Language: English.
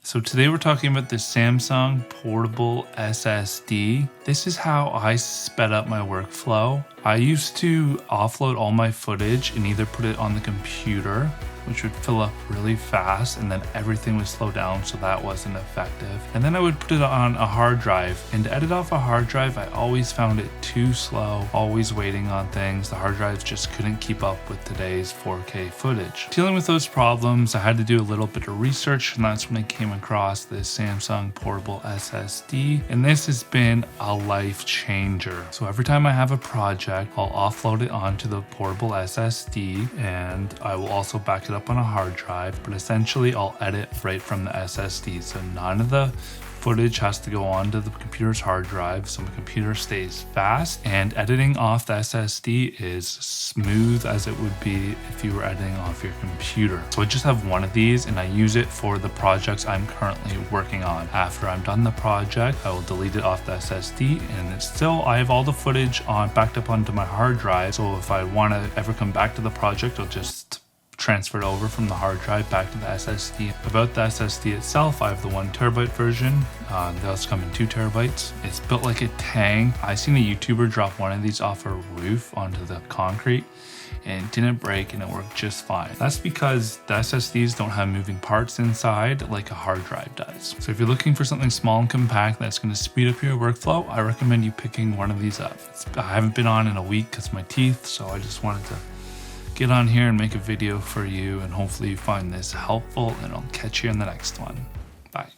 So today we're talking about the Samsung portable SSD. This is how I sped up my workflow. I used to offload all my footage and either put it on the computer, which would fill up really fast, and then everything would slow down, so that wasn't effective. And then I would put it on a hard drive, and to edit off a hard drive, I always found it too slow, always waiting on things. The hard drives just couldn't keep up with today's 4K footage. Dealing with those problems, I had to do a little bit of research, and that's when I came across this Samsung portable SSD, and this has been a life changer. So every time I have a project, I'll offload it onto the portable SSD, and I will also back it up on a hard drive, but essentially I'll edit right from the SSD. So none of the footage has to go onto the computer's hard drive, so my computer stays fast, and editing off the SSD is smooth as it would be if you were editing off your computer. So I just have one of these, and I use it for the projects I'm currently working on. After I'm done the project, I will delete it off the SSD, and it's still, I have all the footage backed up onto my hard drive, so if I want to ever come back to the project, I'll just transfer it over from the hard drive back to the SSD. About the SSD itself, I have the 1 terabyte version. They also come in 2 terabytes. It's built like a tank. I seen a YouTuber drop one of these off a roof onto the concrete, and it didn't break, and it worked just fine. That's because the SSDs don't have moving parts inside like a hard drive does. So if you're looking for something small and compact that's going to speed up your workflow, I recommend you picking one of these up. I haven't been on in a week because of my teeth, so I just wanted to get on here and make a video for you, and hopefully you find this helpful, and I'll catch you in the next one. Bye.